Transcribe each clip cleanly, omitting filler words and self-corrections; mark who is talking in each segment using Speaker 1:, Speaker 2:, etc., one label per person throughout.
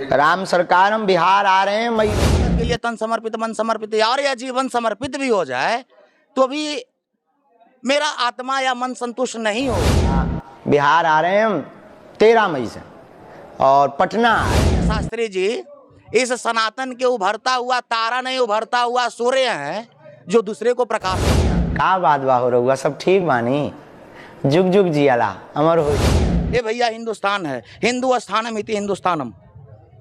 Speaker 1: राम सरकार हम बिहार आ रहे हैं मई
Speaker 2: के लिए तन समर्पित मन समर्पित और या जीवन समर्पित भी हो जाए तो भी मेरा आत्मा या मन संतुष्ट नहीं होगा।
Speaker 1: बिहार आ रहे हैं हम 13 मई से और पटना आ रहे हैं।
Speaker 2: शास्त्री जी इस सनातन के उभरता हुआ तारा नहीं उभरता हुआ सूर्य है जो दूसरे को प्रकाश
Speaker 1: का बात बा हो रहुआ सब ठीक बानी जुग जुग जियाला अमर हो।
Speaker 2: ये भैया हिंदुस्तान है, हिंदू स्थानम इति हिंदुस्तानम,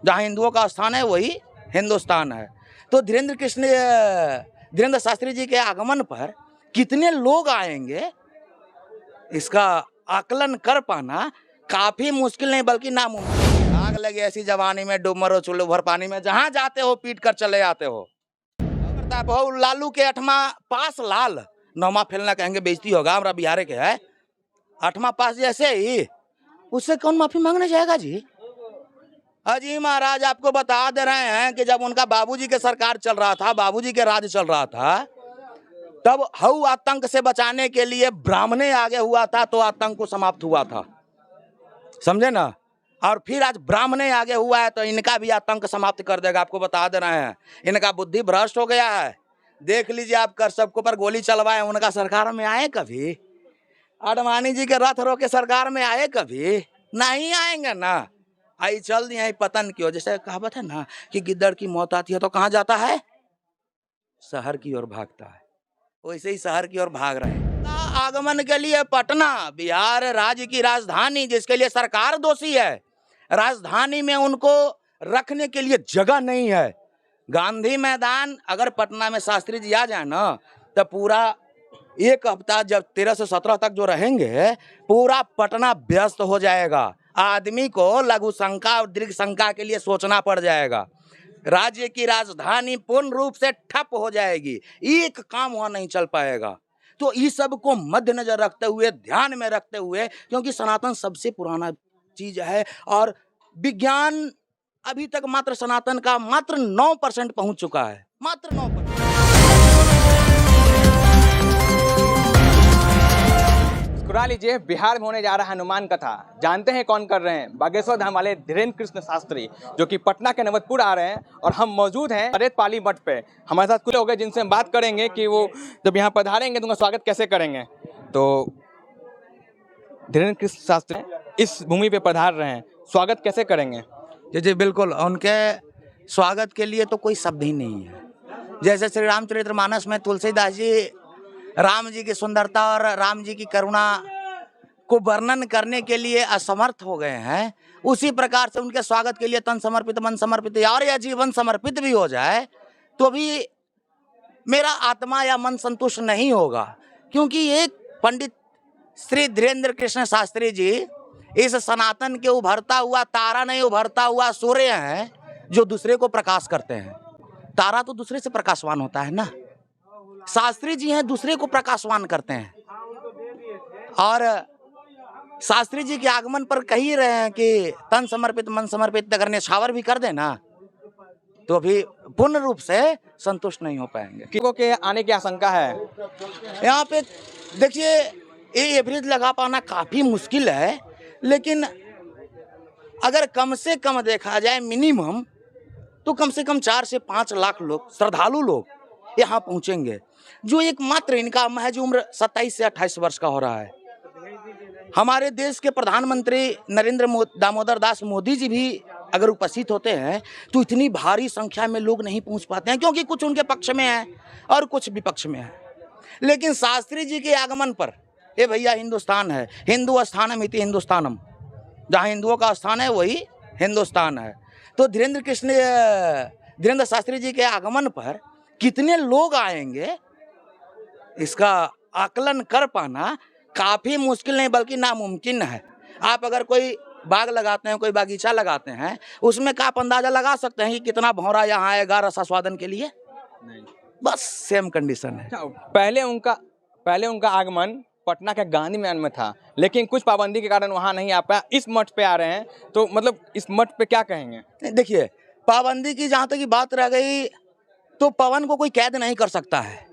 Speaker 2: जहाँ हिंदुओं का स्थान है वही हिंदुस्तान है। तो धीरेन्द्र शास्त्री जी के आगमन पर कितने लोग आएंगे इसका आकलन कर पाना काफी मुश्किल नहीं बल्कि नामुमकिन। आग लगे ऐसी जवानी में डूब मरो चूल्हे भर पानी में, जहां जाते हो पीट कर चले आते हो। लालू के 8वां पास लाल 9वां फैलना कहेंगे बेइज्जती होगा, हमारा बिहार के है 8वां पास जैसे ही उससे कौन माफी मांगने जाएगा जी। अजी महाराज आपको बता दे रहे हैं कि जब उनका बाबूजी के सरकार चल रहा था, बाबूजी के राज चल रहा था, तब हऊ आतंक से बचाने के लिए ब्राह्मणे आगे हुआ था तो आतंक को समाप्त हुआ था, समझे ना। और फिर आज ब्राह्मणे आगे हुआ है तो इनका भी आतंक समाप्त कर देगा। आपको बता दे रहे हैं इनका बुद्धि भ्रष्ट हो गया है। देख लीजिए आप कर सबको पर गोली चलवाए, उनका सरकार में आए कभी? अडवाणी जी के रथ रो के सरकार में आए कभी? नहीं आएंगे ना। आई चल दिए पतन की ओर। जैसे कहावत है ना कि गिद्दड़ की मौत आती है तो कहाँ जाता है? शहर की ओर भागता है। वैसे ही शहर की ओर भाग रहे हैं। आगमन के लिए पटना बिहार राज्य की राजधानी, जिसके लिए सरकार दोषी है। राजधानी में उनको रखने के लिए जगह नहीं है। गांधी मैदान अगर पटना में शास्त्री जी आ जाए ना तो पूरा एक हफ्ता जब 13 से 17 तक जो रहेंगे पूरा पटना व्यस्त हो जाएगा। आदमी को लघु शंका और दीर्घ शंका के लिए सोचना पड़ जाएगा। राज्य की राजधानी पूर्ण रूप से ठप हो जाएगी, एक काम वहां नहीं चल पाएगा। तो इस सब को मद्देनजर रखते हुए, ध्यान में रखते हुए, क्योंकि सनातन सबसे पुराना चीज है और विज्ञान अभी तक मात्र सनातन का मात्र 9% पहुंच चुका है, मात्र 9%।
Speaker 3: मुस्कुरा लीजिए, बिहार में होने जा रहा है हनुमान कथा। जानते हैं कौन कर रहे हैं? बागेश्वर धाम वाले धीरेन्द्र कृष्ण शास्त्री, जो कि पटना के नवतपुर आ रहे हैं और हम मौजूद हैं अरेत पाली मठ पे। हमारे साथ कुछ लोग हैं जिनसे हम बात करेंगे कि वो जब यहाँ पधारेंगे तो उनका स्वागत कैसे करेंगे। तो धीरेन्द्र कृष्ण शास्त्री इस भूमि पे पधार रहे हैं, स्वागत कैसे करेंगे?
Speaker 2: जी बिल्कुल, उनके स्वागत के लिए तो कोई शब्द ही नहीं है। जैसे श्री रामचरितमानस में तुलसीदास जी राम जी की सुंदरता और राम जी की करुणा को वर्णन करने के लिए असमर्थ हो गए हैं, उसी प्रकार से उनके स्वागत के लिए तन समर्पित मन समर्पित और या जीवन समर्पित भी हो जाए तो भी मेरा आत्मा या मन संतुष्ट नहीं होगा। क्योंकि एक पंडित श्री धीरेन्द्र कृष्ण शास्त्री जी इस सनातन के उभरता हुआ तारा नहीं उभरता हुआ सूर्य है जो दूसरे को प्रकाश करते हैं। तारा तो दूसरे से प्रकाशवान होता है ना, शास्त्री जी हैं दूसरे को प्रकाशवान करते हैं। और शास्त्री जी के आगमन पर कह ही रहे हैं कि तन समर्पित मन समर्पित अगर न्यौछावर भी कर देना तो भी पूर्ण रूप से संतुष्ट नहीं हो पाएंगे।
Speaker 3: किसको के आने की आशंका है?
Speaker 2: यहाँ पे देखिए ये एवरेज लगा पाना काफी मुश्किल है, लेकिन अगर कम से कम देखा जाए मिनिमम तो कम से कम 4 से 5 लाख लोग, श्रद्धालु लोग यहाँ पहुंचेंगे। जो एकमात्र इनका महज उम्र 27 से 28 वर्ष का हो रहा है। हमारे देश के प्रधानमंत्री नरेंद्र दामोदर दास मोदी जी भी अगर उपस्थित होते हैं तो इतनी भारी संख्या में लोग नहीं पहुंच पाते हैं, क्योंकि कुछ उनके पक्ष में है और कुछ विपक्ष में है। लेकिन शास्त्री जी के आगमन पर ये भैया हिंदुस्तान है, हिंदू स्थानम इति हिंदुस्तानम, जहाँ हिंदुओं का स्थान है वही हिंदुस्तान है। तो धीरेन्द्र शास्त्री जी के आगमन पर कितने लोग आएंगे इसका आकलन कर पाना काफी मुश्किल नहीं बल्कि नामुमकिन है। आप अगर कोई बाग लगाते हैं, कोई बागीचा लगाते हैं, उसमें का आप अंदाजा लगा सकते हैं कि कितना भौरा यहाँ आएगा रसास्वादन के लिए? नहीं, बस सेम कंडीशन है।
Speaker 3: पहले उनका आगमन पटना के गांधी मैदान में था, लेकिन कुछ पाबंदी के कारण वहाँ नहीं आ पाया। इस मठ पे आ रहे हैं तो मतलब इस मठ पे क्या कहेंगे?
Speaker 2: देखिए, पाबंदी की जहाँ तक की बात रह गई तो पवन को कोई कैद नहीं कर सकता है।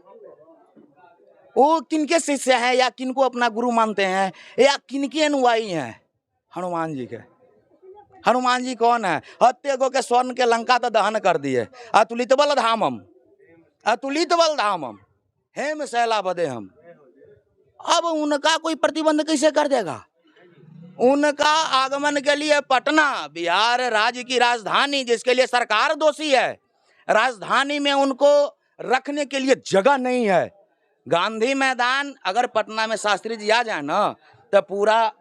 Speaker 2: वो किनके शिष्य हैं या किनको अपना गुरु मानते हैं या किनके अनुयायी हैं? हनुमान जी के। हनुमान जी कौन है? हत्ते गो के स्वर्ण के लंका तो दहन कर दिए। अतुलित बल धामम, अतुलित बल धामम, हेम शैला बदे हम। अब उनका कोई प्रतिबंध कैसे कर देगा? उनका आगमन के लिए पटना, बिहार राज्य की राजधानी, जिसके लिए सरकार दोषी है, राजधानी में उनको रखने के लिए जगह नहीं है। गांधी मैदान अगर पटना में शास्त्री जी आ जाए ना, तो पूरा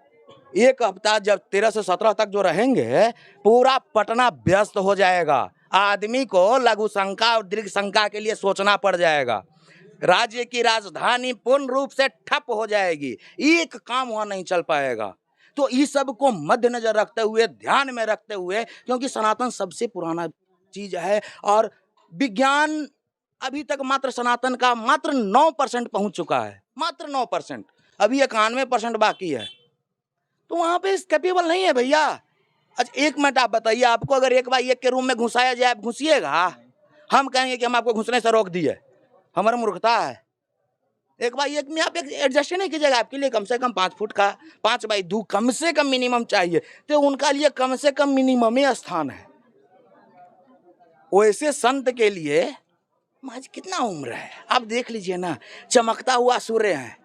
Speaker 2: एक हफ्ता जब 13 से 17 तक जो रहेंगे, पूरा पटना व्यस्त हो जाएगा। आदमी को लघु शंका और दीर्घ शंका के लिए सोचना पड़ जाएगा। राज्य की राजधानी पूर्ण रूप से ठप हो जाएगी, एक काम वहां नहीं चल पाएगा। तो इस सब को मद्देनजर रखते हुए, ध्यान में रखते हुए, क्योंकि सनातन सबसे पुराना चीज है और विज्ञान अभी तक मात्र सनातन का मात्र 9% पहुंच चुका है, मात्र 9%, अभी 91% बाकी है। तो वहां पे कैपेबल नहीं है भैया। अच्छा एक मिनट आप बताइए, आपको अगर 1x1 के रूम में घुसाया जाए, आप घुसिएगा? हम कहेंगे कि हम आपको घुसने से रोक दिए, हमारा मूर्खता है। 1x1 में आप एडजस्ट नहीं कीजिएगा, आपके लिए कम से कम 5 फुट का 5x2 कम से कम मिनिमम चाहिए। तो उनका लिए कम से कम मिनिमम ही स्थान है। वैसे संत के लिए आज कितना उम्र है आप देख लीजिए ना, चमकता हुआ सूर्य है।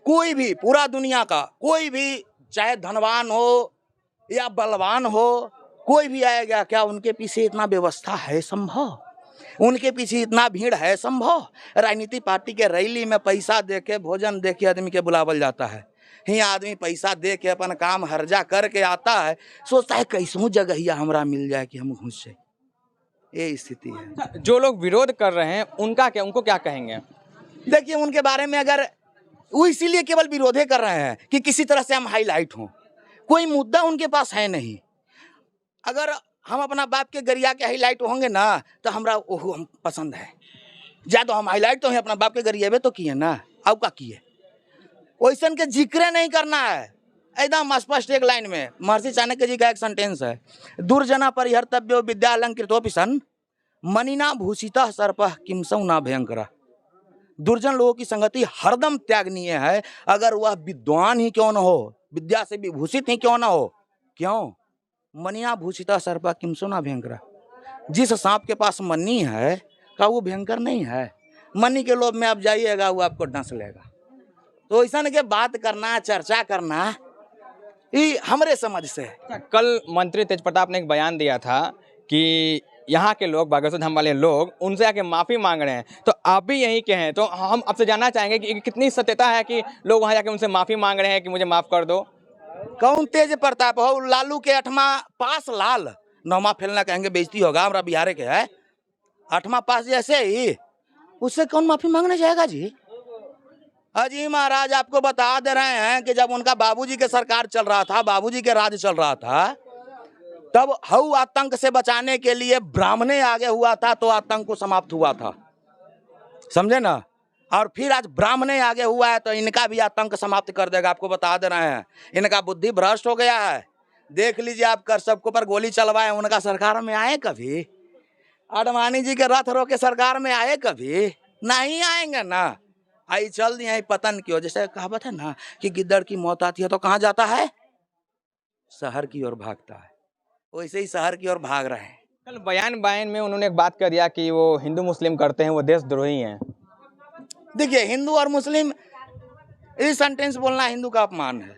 Speaker 2: कोई भी पूरा दुनिया का कोई भी, चाहे धनवान हो या बलवान हो, कोई भी आएगा क्या उनके पीछे इतना व्यवस्था है संभव? उनके पीछे इतना भीड़ है संभव? राजनीति पार्टी के रैली में पैसा दे के, भोजन दे के आदमी के बुलावल जाता है। ही आदमी पैसा दे के अपन काम हर्जा करके आता है, सोचता है कैसों जगह हमरा मिल जाए कि हम घुस जाए। ये स्थिति है।
Speaker 3: जो लोग विरोध कर रहे हैं उनका क्या, उनको क्या कहेंगे?
Speaker 2: देखिए उनके बारे में, अगर वो इसीलिए केवल विरोधे कर रहे हैं कि किसी तरह से हम हाईलाइट हों, कोई मुद्दा उनके पास है नहीं। अगर हम अपना बाप के गरिया के हाईलाइट होंगे ना, तो हमरा ओहो हम पसंद है ज्यादा। हम हाईलाइट तो हैं अपना बाप के गरिया तो किए ना, अब का किए, वैसन के जिक्र नहीं करना है। एकदम स्पष्ट एक लाइन में महर्षि चाणक्य जी का एक सेंटेंस है, दुर्जना परिहर्तव्यो विद्या अलंकृतोपि सन् मणिना भूषितः सर्पः किंसौ न भयंकरा। दुर्जन लोगों की संगति हरदम त्यागनीय है, अगर वह विद्वान ही क्यों न हो, विद्या से विभूषित ही क्यों न हो। क्यों? मणिना भूषितः सर्पः किंसौ न भयंकरा। जिस सांप के पास मणि है का वो भयंकर नहीं है? मणि के लोभ में आप जाइएगा, वो आपको डंस लेगा। तो ऐसा के बात करना, चर्चा करना, ये हमारे समझ से।
Speaker 3: कल मंत्री तेज प्रताप ने एक बयान दिया था कि यहाँ के लोग, बागेश्वर धाम वाले लोग, उनसे आके माफ़ी मांग रहे हैं। तो आप भी यहीं के हैं, तो हम आपसे जानना चाहेंगे कि कितनी सत्यता है कि लोग वहाँ जाके उनसे माफ़ी मांग रहे हैं कि मुझे माफ़ कर दो?
Speaker 2: कौन तेज प्रताप हो? लालू के 8वां पास लाल, 9वां फैलना कहेंगे बेइज्जती होगा, हमारा बिहार के है। 8वां पास जैसे ही, उससे कौन माफ़ी मांगने जाएगा जी? अजी महाराज आपको बता दे रहे हैं कि जब उनका बाबूजी के सरकार चल रहा था, बाबूजी के राज चल रहा था, तब हऊ आतंक से बचाने के लिए ब्राह्मणे आगे हुआ था, तो आतंक को समाप्त हुआ था, समझे ना। और फिर आज ब्राह्मणे आगे हुआ है, तो इनका भी आतंक समाप्त कर देगा। आपको बता दे रहे हैं, इनका बुद्धि भ्रष्ट हो गया है। देख लीजिए आप, कर सबको पर गोली चलवाए, उनका सरकार में आए कभी? आडवाणी जी के रथ रोके सरकार में आए कभी? नहीं आएंगे ना। आई चल दिए पतन की ओर। जैसे कहावत है ना कि गिद्दड़ की मौत आती है तो कहाँ जाता है? शहर की ओर भागता है। वैसे ही शहर की ओर भाग रहे हैं।
Speaker 3: कल बयान में उन्होंने एक बात कर दिया कि वो हिंदू मुस्लिम करते हैं, वो देशद्रोही हैं।
Speaker 2: देखिए हिंदू और मुस्लिम, इस सेंटेंस बोलना हिंदू का अपमान है,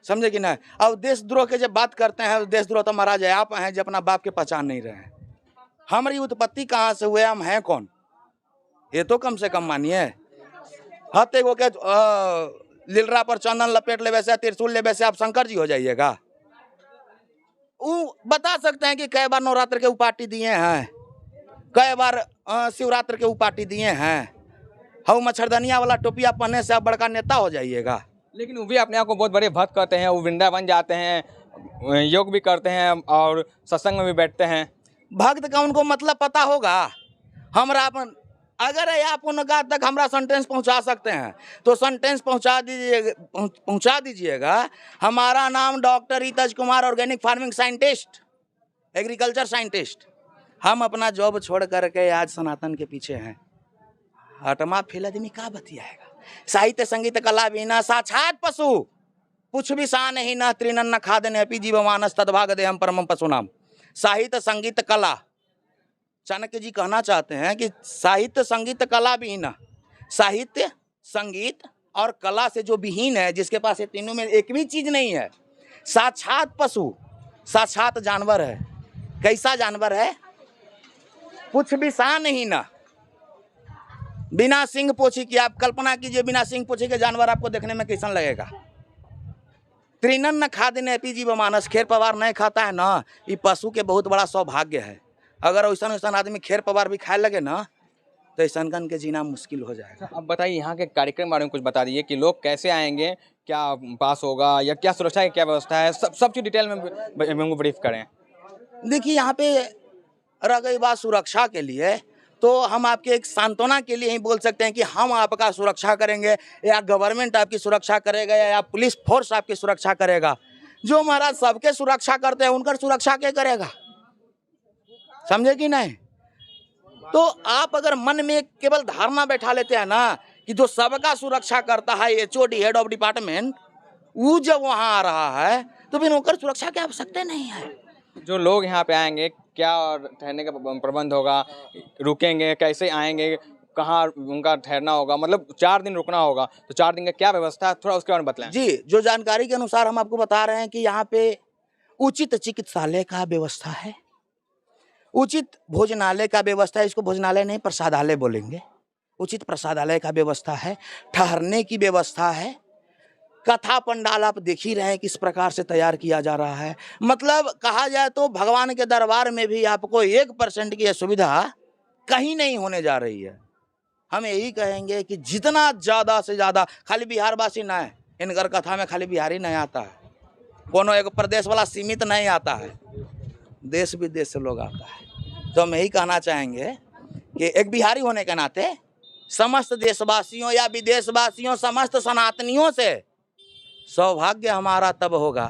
Speaker 2: समझे कि नहीं। और देशद्रोह के जब बात करते हैं, देशद्रोह तो महाराज आप हैं जो अपना बाप के पहचान नहीं रहे हैं। हमारी उत्पत्ति कहाँ से हुए, हम हैं कौन, ये तो कम से कम मानिए। हत्ते को के लीलरा पर चंदन लपेट ले वैसे, त्रिशूल ले वैसे, आप शंकर जी हो जाइएगा। वो बता सकते हैं कि कई बार नवरात्र के उपाटी दिए हैं, कई बार शिवरात्र के उपाटी दिए हैं। हम मच्छरदनिया वाला टोपिया पहनने से आप बड़का नेता हो जाइएगा।
Speaker 3: लेकिन वो भी अपने आप को बहुत बड़े भक्त कहते हैं, वो वृंदावन जाते हैं, योग भी करते हैं और सत्संग में भी बैठते हैं।
Speaker 2: भक्त का उनको मतलब पता होगा। हमरा अपन, अगर आप उनका तक हमरा सेंटेंस पहुंचा सकते हैं तो सेंटेंस पहुंचा दीजिएगा। हमारा नाम doctor Ritaj Kumar, organic farming scientist, agriculture scientist. हम अपना जॉब छोड़ करके आज सनातन के पीछे हैं। हटमा फेल आदमी का बतियाएगा? साहित्य संगीत कला बिना साक्षात पशु, पुछ भी सा नहीं न त्रिनन्न खादन अपि जीवमानस तद्भाग देहम परमम पशुनाम। साहित्य संगीत कला, चाणक्य जी कहना चाहते हैं कि साहित्य संगीत कला विहीन, साहित्य संगीत और कला से जो विहीन है, जिसके पास ये तीनों में एक भी चीज नहीं है, साक्षात पशु, साक्षात जानवर है। कैसा जानवर है? कुछ भी सा नहीं ना, बिना सिंह पोछी की। आप कल्पना कीजिए, बिना सिंह पोछी के जानवर आपको देखने में कैसा लगेगा? त्रिनन्न खाद्य अपि जीव मानस, खेर पवार नहीं खाता है ना, ये पशु के बहुत बड़ा सौभाग्य है। अगर वैसा वैसा आदमी खेर पवार भी खाए लगे ना, तो ऐसा के जीना मुश्किल हो जाएगा।
Speaker 3: अब बताइए यहाँ के कार्यक्रम के बारे में कुछ बता दीजिए कि लोग कैसे आएंगे, क्या पास होगा या क्या सुरक्षा की क्या व्यवस्था है, सब चीज़ डिटेल में ब्रीफ करें।
Speaker 2: देखिए, यहाँ पे रह गई बात सुरक्षा के लिए, तो हम आपके एक सांत्वना के लिए ही बोल सकते हैं कि हम आपका सुरक्षा करेंगे, या गवर्नमेंट आपकी सुरक्षा करेगा, या पुलिस फोर्स आपकी सुरक्षा करेगा। जो महाराज सबके सुरक्षा करते हैं, उनका सुरक्षा क्या करेगा? समझे कि नहीं? तो आप अगर मन में केवल धारणा बैठा लेते हैं ना कि जो सबका सुरक्षा करता है HOD, हेड ऑफ डिपार्टमेंट, वो जब वहाँ आ रहा है तो फिर उनका सुरक्षा की आवश्यकता नहीं है।
Speaker 3: जो लोग यहाँ पे आएंगे, क्या ठहरने का प्रबंध होगा, रुकेंगे कैसे, आएंगे कहाँ, उनका ठहरना होगा, मतलब 4 दिन रुकना होगा, तो 4 दिन का क्या व्यवस्था है, थोड़ा उसके बारे में बताएं।
Speaker 2: जी, जो जानकारी के अनुसार हम आपको बता रहे हैं कि यहाँ पे उचित चिकित्सालय का व्यवस्था है, उचित भोजनालय का व्यवस्था है, इसको भोजनालय नहीं प्रसादालय बोलेंगे, उचित प्रसादालय का व्यवस्था है, ठहरने की व्यवस्था है। कथा पंडाल आप देख ही रहे हैं किस प्रकार से तैयार किया जा रहा है। मतलब कहा जाए तो भगवान के दरबार में भी आपको 1% की सुविधा कहीं नहीं होने जा रही है। हम यही कहेंगे कि जितना ज़्यादा से ज़्यादा, खाली बिहारवासी ना है, इनकर कथा में खाली बिहारी नहीं आता है, कोनो एक प्रदेश वाला सीमित नहीं आता है, देश विदेश से लोग आता है। तो हम यही कहना चाहेंगे कि एक बिहारी होने के नाते समस्त देशवासियों या विदेशवासियों, समस्त सनातनियों से सौभाग्य हमारा तब होगा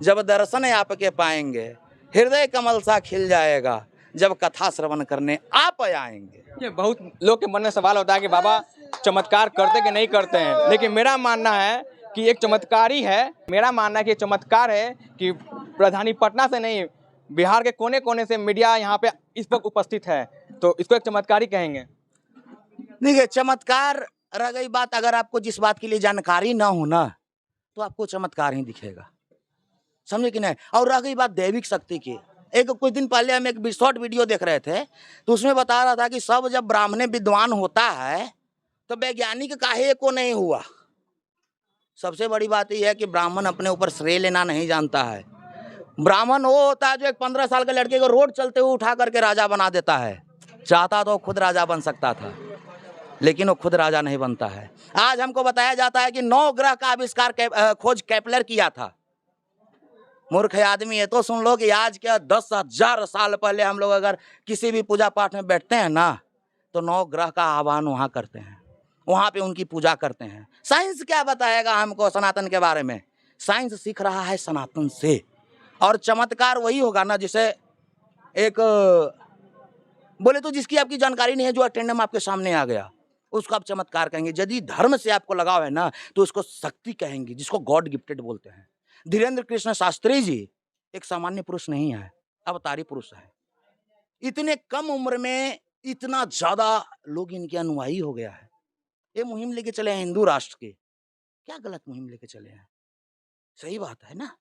Speaker 2: जब दर्शन आपके पाएंगे, हृदय कमल सा खिल जाएगा जब कथा श्रवण करने आप आएंगे।
Speaker 3: ये बहुत लोग के मन में सवाल होता है कि बाबा चमत्कार करते कि नहीं करते हैं, लेकिन मेरा मानना है कि एक चमत्कार ही है। मेरा मानना है कि चमत्कार है कि राजधानी पटना से नहीं, बिहार के कोने कोने से मीडिया यहाँ पे इस वक्त उपस्थित है, तो इसको एक चमत्कार ही कहेंगे।
Speaker 2: देखिए, चमत्कार रह गई बात, अगर आपको जिस बात के लिए जानकारी ना हो ना, तो आपको चमत्कार ही दिखेगा, समझे कि नहीं? और रह गई बात दैविक शक्ति की, एक कुछ दिन पहले हम एक शॉर्ट वीडियो देख रहे थे, तो उसमें बता रहा था कि सब जब ब्राह्मण विद्वान होता है तो वैज्ञानिक काहे को नहीं हुआ। सबसे बड़ी बात यह है कि ब्राह्मण अपने ऊपर श्रेय लेना नहीं जानता है। ब्राह्मण वो होता है जो एक 15 साल के लड़के को रोड चलते हुए उठा करके राजा बना देता है। चाहता तो खुद राजा बन सकता था, लेकिन वो खुद राजा नहीं बनता है। आज हमको बताया जाता है कि 9 ग्रह का आविष्कार खोज केपलर किया था। मूर्ख आदमी है तो सुन लो कि आज के 10,000 साल पहले हम लोग अगर किसी भी पूजा पाठ में बैठते हैं ना, तो 9 ग्रह का आह्वान वहाँ करते हैं, वहाँ पे उनकी पूजा करते हैं। साइंस क्या बताएगा हमको सनातन के बारे में? साइंस सीख रहा है सनातन से। और चमत्कार वही होगा ना, जिसे एक बोले तो जिसकी आपकी जानकारी नहीं है, जो अटेंडम आपके सामने आ गया, उसको आप चमत्कार कहेंगे। यदि धर्म से आपको लगाव है ना, तो उसको शक्ति कहेंगे, जिसको गॉड गिफ्टेड बोलते हैं। धीरेन्द्र कृष्ण शास्त्री जी एक सामान्य पुरुष नहीं है, अवतारी पुरुष है। इतने कम उम्र में इतना ज्यादा लोग इनके अनुयायी हो गया है। ये मुहिम लेके चले हैं हिंदू राष्ट्र की, क्या गलत मुहिम लेके चले हैं? सही बात है ना।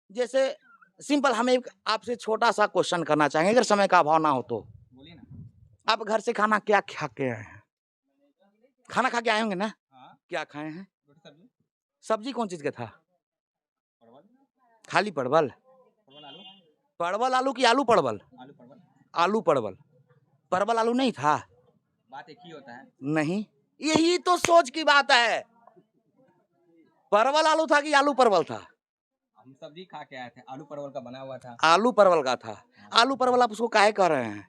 Speaker 2: जैसे सिंपल हम एक आपसे छोटा सा क्वेश्चन करना चाहेंगे, अगर समय का अभाव ना हो तो।
Speaker 3: बोलिए ना।
Speaker 2: आप घर से खाना क्या खा के आए हैं? खाना खा के आए होंगे ना?
Speaker 3: हाँ।
Speaker 2: क्या खाए हैं?
Speaker 3: सब्जी।
Speaker 2: सब्जी कौन चीज का था?
Speaker 3: परवल।
Speaker 2: खाली परवल?
Speaker 3: परवल आलू।
Speaker 2: परवल आलू की आलू परवल?
Speaker 3: आलू परवल।
Speaker 2: आलू परवल। परवल आलू नहीं था?
Speaker 3: बात एक ही होता है।
Speaker 2: नहीं, यही तो सोच की बात है। परवल आलू था कि आलू परवल था?
Speaker 3: हम सब्जी खा के आए थे, आलू परवल का बना हुआ था।
Speaker 2: आलू परवल का था। आलू परवल आप उसको काहे कह रहे हैं?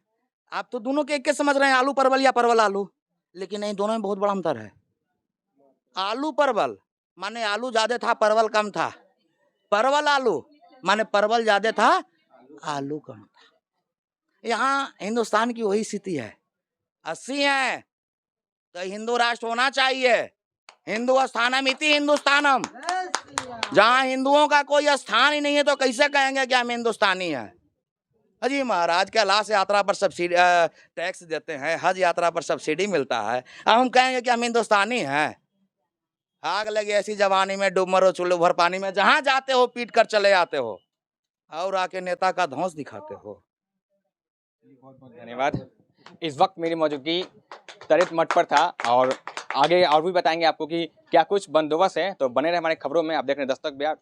Speaker 2: आप तो दोनों के एक के समझ रहे हैं, आलू परवल या परवल आलू, लेकिन नहीं, दोनों में बहुत बड़ा अंतर है। आलू परवल माने आलू ज्यादा था, परवल कम था। परवल आलू माने परवल ज्यादा था, आलू कम था। यहाँ हिंदुस्तान की वही स्थिति है। 80 है तो हिंदू राष्ट्र होना चाहिए, हिंदू स्थानम इति हिंदुस्तानम। जहां हिंदुओं का कोई स्थान ही नहीं है तो कैसे कहेंगे कि हम हिंदुस्तानी हैं? अजी महाराज, कैलाश यात्रा पर सब्सिडी टैक्स देते हैं, हज यात्रा पर सब्सिडी मिलता है, अब हम कहेंगे कि हम हिंदुस्तानी हैं? आग लगे ऐसी जवानी में, डूब मरो चुल्लू भर पानी में, जहां जाते हो पीट कर चले आते हो और आके नेता का धौंस दिखाते हो।
Speaker 3: बहुत बहुत धन्यवाद। इस वक्त मेरी मौजूदगी तरेत मठ पर था और आगे और भी बताएंगे आपको कि क्या कुछ बंदोबस्त है, तो बने रहे हमारे खबरों में। आप देख रहे हैं दस्तक बिहार।